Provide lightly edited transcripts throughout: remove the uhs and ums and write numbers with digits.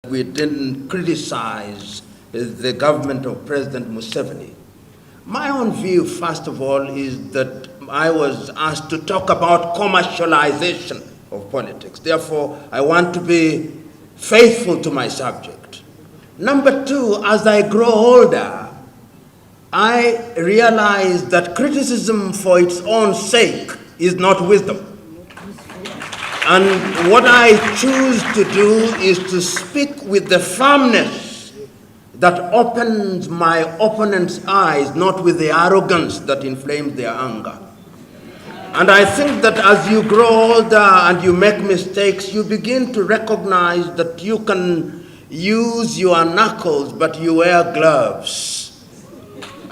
We didn't criticize the government of President Museveni. My own view, first of all, is that I was asked to talk about commercialization of politics. Therefore, I want to be faithful to my subject. Number two, as I grow older, I realize that criticism for its own sake is not wisdom. And what I choose to do is to speak with the firmness that opens my opponent's eyes, not with the arrogance that inflames their anger. And I think that as you grow older and you make mistakes, you begin to recognize that you can use your knuckles, but you wear gloves.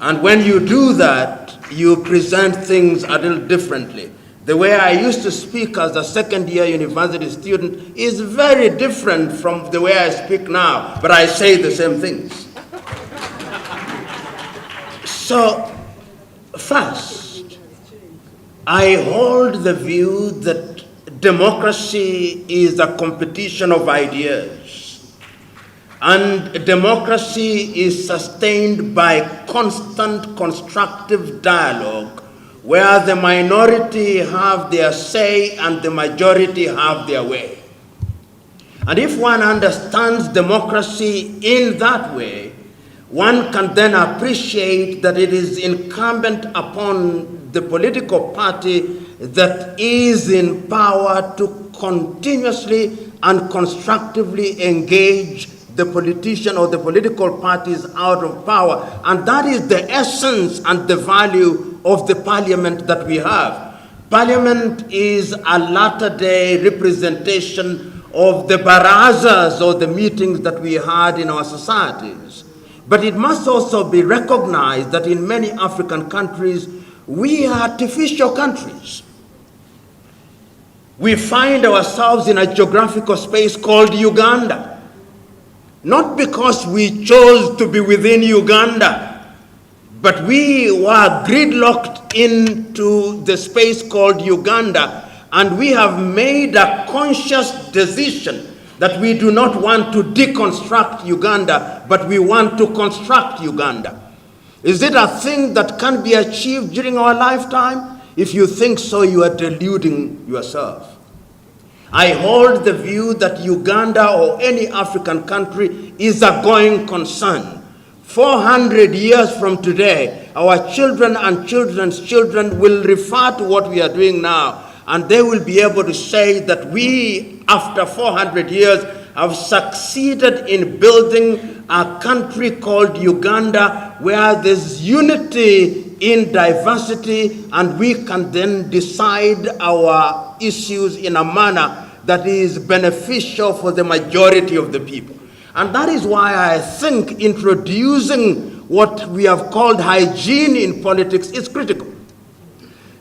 And when you do that, you present things a little differently. The way I used to speak as a second-year university student is very different from the way I speak now, but I say the same things. So, first, I hold the view that democracy is a competition of ideas, and democracy is sustained by constant constructive dialogue where the minority have their say and the majority have their way. And if one understands democracy in that way, one can then appreciate that it is incumbent upon the political party that is in power to continuously and constructively engage the politician or the political parties out of power. And that is the essence and the value of the parliament that we have. Parliament is a latter-day representation of the barazas or the meetings that we had in our societies. But it must also be recognized that in many African countries, we are artificial countries. We find ourselves in a geographical space called Uganda. Not because we chose to be within Uganda, but we were gridlocked into the space called Uganda, and we have made a conscious decision that we do not want to deconstruct Uganda, but we want to construct Uganda. Is it a thing that can be achieved during our lifetime? If you think so, you are deluding yourself. I hold the view that Uganda or any African country is a going concern. 400 years from today, our children and children's children will refer to what we are doing now, and they will be able to say that we, after 400 years, have succeeded in building a country called Uganda where there's unity in diversity, and we can then decide our issues in a manner that is beneficial for the majority of the people. And that is why I think introducing what we have called hygiene in politics is critical.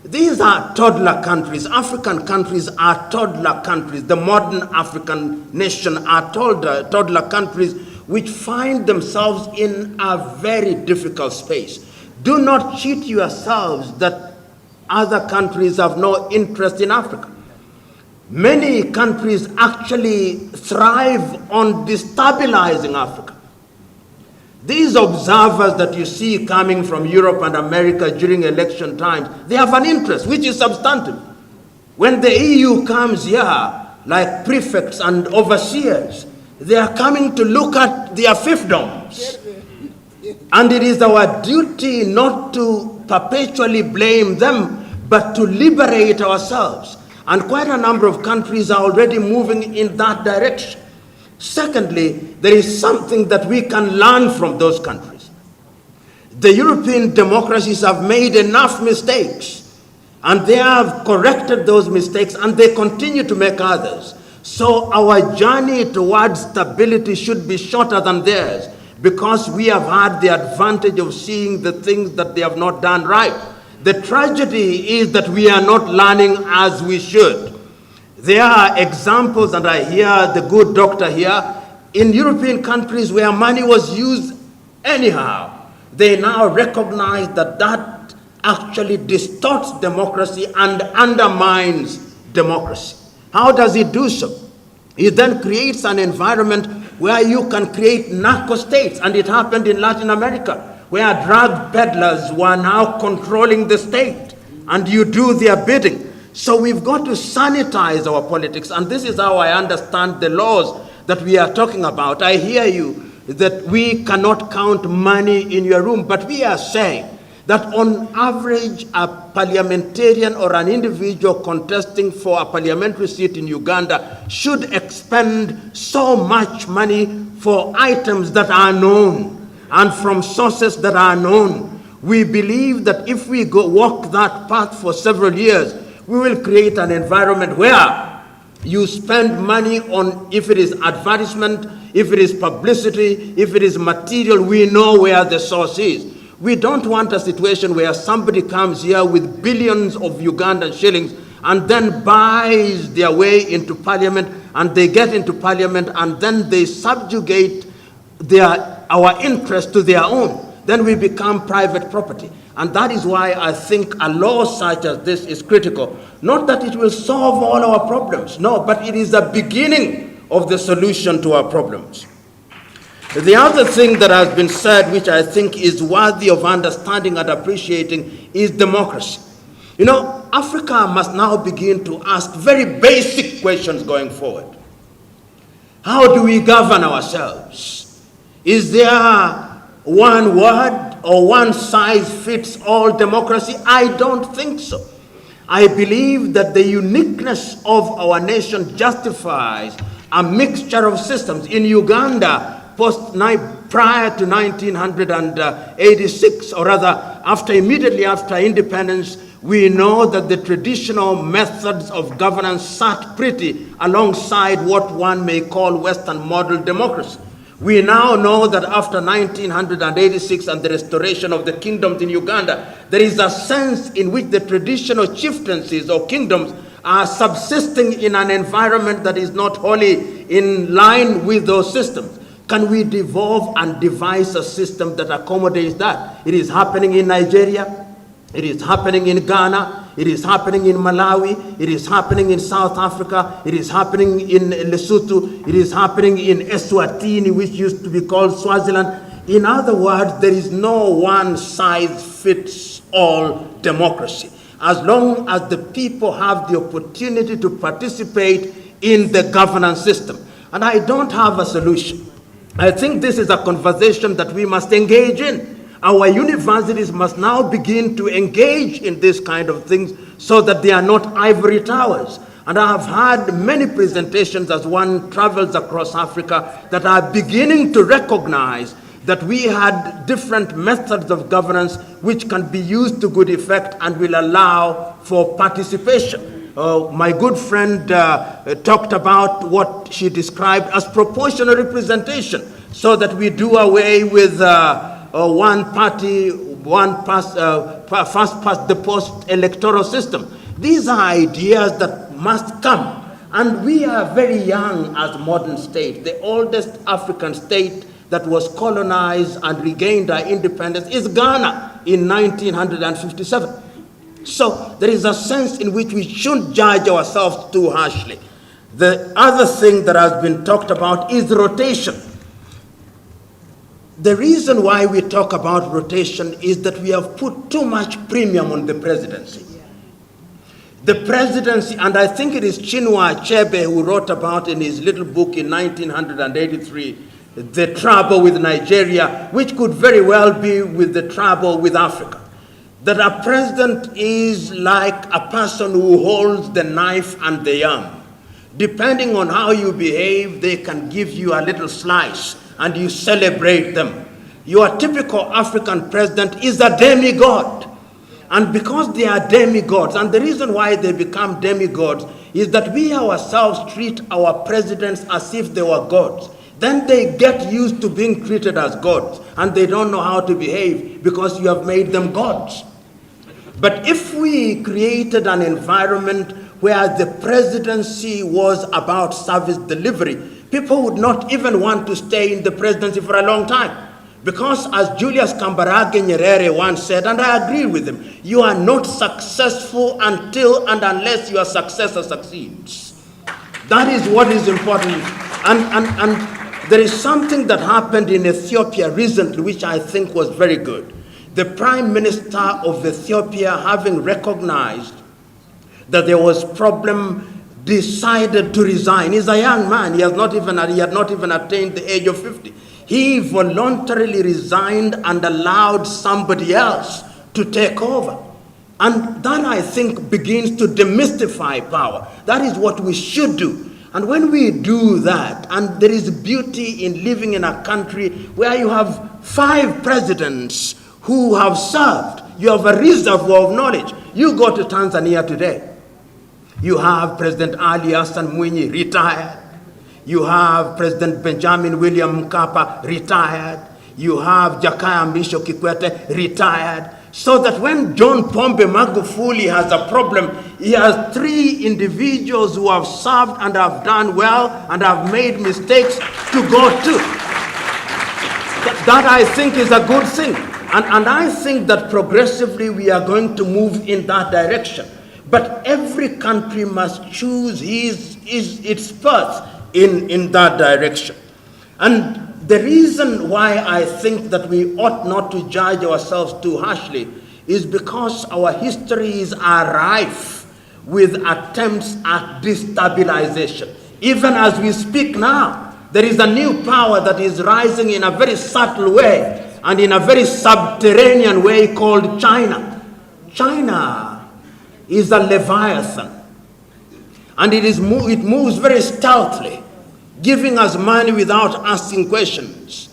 These are toddler countries. African countries are toddler countries. The modern African nation are toddler countries which find themselves in a very difficult space. Do not cheat yourselves that other countries have no interest in Africa. Many countries actually thrive on destabilizing Africa. These observers that you see coming from Europe and America during election times, they have an interest, which is substantive. When the EU comes here, like prefects and overseers, they are coming to look at their fiefdoms. And it is our duty not to perpetually blame them, but to liberate ourselves. And quite a number of countries are already moving in that direction. Secondly, there is something that we can learn from those countries. The European democracies have made enough mistakes, and they have corrected those mistakes, and they continue to make others. So our journey towards stability should be shorter than theirs, because we have had the advantage of seeing the things that they have not done right. The tragedy is that we are not learning as we should. There are examples, and I hear the good doctor here, in European countries where money was used anyhow. They now recognize that that actually distorts democracy and undermines democracy. How does it do so? It then creates an environment where you can create narco states, and it happened in Latin America, where drug peddlers were now controlling the state, and you do their bidding. So we've got to sanitize our politics, and this is how I understand the laws that we are talking about. I hear you that we cannot count money in your room, but we are saying that on average, a parliamentarian or an individual contesting for a parliamentary seat in Uganda should expend so much money for items that are known and from sources that are known. We believe that if we walk that path for several years, we will create an environment where you spend money on, if it is advertisement, if it is publicity, if it is material, we know where the source is. We don't want a situation where somebody comes here with billions of Ugandan shillings and then buys their way into parliament, and they get into parliament and then they subjugate our interest to their own. Then we become private property. And that is why I think a law such as this is critical. Not that it will solve all our problems, no, but it is a beginning of the solution to our problems. The other thing that has been said, which I think is worthy of understanding and appreciating, is democracy. You know, Africa must now begin to ask very basic questions going forward. How do we govern ourselves? Is there one word or one size fits all democracy? I don't think so. I believe that the uniqueness of our nation justifies a mixture of systems. In Uganda, prior to 1986, or rather immediately after independence, we know that the traditional methods of governance sat pretty alongside what one may call Western model democracy. We now know that after 1986 and the restoration of the kingdoms in Uganda, there is a sense in which the traditional chieftaincies or kingdoms are subsisting in an environment that is not wholly in line with those systems. Can we devolve and devise a system that accommodates that? It is happening in Nigeria. It is happening in Ghana. It is happening in Malawi. It is happening in South Africa. It is happening in Lesotho. It is happening in Eswatini, which used to be called Swaziland. In other words, there is no one-size-fits-all democracy. As long as the people have the opportunity to participate in the governance system. And I don't have a solution. I think this is a conversation that we must engage in. Our universities must now begin to engage in this kind of things so that they are not ivory towers. And I have had many presentations as one travels across Africa that are beginning to recognize that we had different methods of governance which can be used to good effect and will allow for participation. My good friend talked about what she described as proportional representation, so that we do away with one party, first past the post electoral system. These are ideas that must come. And we are very young as modern state. The oldest African state that was colonized and regained our independence is Ghana in 1957. So there is a sense in which we shouldn't judge ourselves too harshly. The other thing that has been talked about is rotation. The reason why we talk about rotation is that we have put too much premium on the presidency. The presidency, and I think it is Chinua Achebe who wrote about in his little book in 1983, the trouble with Nigeria, which could very well be with the trouble with Africa. That a president is like a person who holds the knife and the yam. Depending on how you behave, they can give you a little slice and you celebrate them. Your typical African president is a demigod. And because they are demigods, and the reason why they become demigods is that we ourselves treat our presidents as if they were gods. Then they get used to being treated as gods, and they don't know how to behave because you have made them gods. But if we created an environment where the presidency was about service delivery, people would not even want to stay in the presidency for a long time. Because as Julius Kambarage Nyerere once said, and I agree with him, you are not successful until and unless your successor succeeds. That is what is important. And There is something that happened in Ethiopia recently which I think was very good. The Prime Minister of Ethiopia, having recognized that there was problem, decided to resign. He's a young man. He had not even attained the age of 50. He voluntarily resigned and allowed somebody else to take over. And that, I think, begins to demystify power. That is what we should do. And when we do that, and there is beauty in living in a country where you have 5 presidents who have served, you have a reservoir of knowledge. You go to Tanzania today, you have President Ali Hassan Mwinyi, retired. You have President Benjamin William Mkapa, retired. You have Jakaya Mrisho Kikwete, retired. So that when John Pombe Magufuli has a problem, he has 3 individuals who have served and have done well and have made mistakes to go to. That I think is a good thing. And I think that progressively we are going to move in that direction. But every country must choose its path in that direction. And the reason why I think that we ought not to judge ourselves too harshly is because our histories are rife with attempts at destabilization. Even as we speak now, there is a new power that is rising in a very subtle way and in a very subterranean way called China. China is a leviathan, and it moves very stealthily, giving us money without asking questions.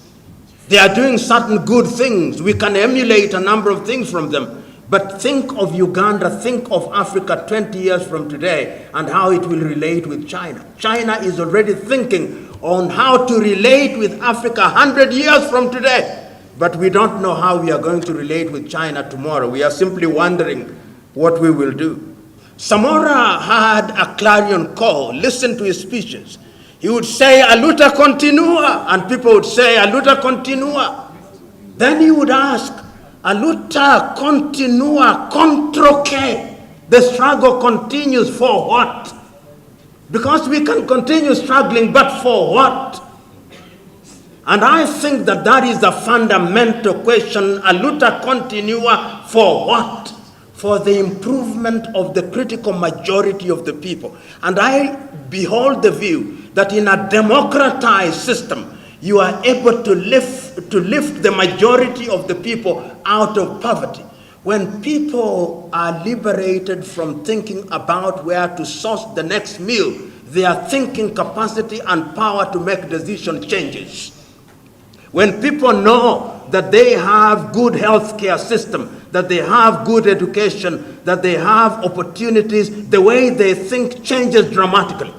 They are doing certain good things. We can emulate a number of things from them. But think of Uganda, think of Africa 20 years from today and how it will relate with China. China is already thinking on how to relate with Africa 100 years from today. But we don't know how we are going to relate with China tomorrow. We are simply wondering what we will do. Samora had a clarion call. Listen to his speeches. He would say, "A luta continua," and people would say, "A luta continua." Then he would ask, "A luta continua contro che?" The struggle continues for what? Because we can continue struggling, but for what? And I think that that is the fundamental question. A luta continua for what? For the improvement of the critical majority of the people. And I behold the view that in a democratized system, you are able to lift the majority of the people out of poverty. When people are liberated from thinking about where to source the next meal, their thinking capacity and power to make decision changes. When people know that they have good healthcare system, that they have good education, that they have opportunities, the way they think changes dramatically.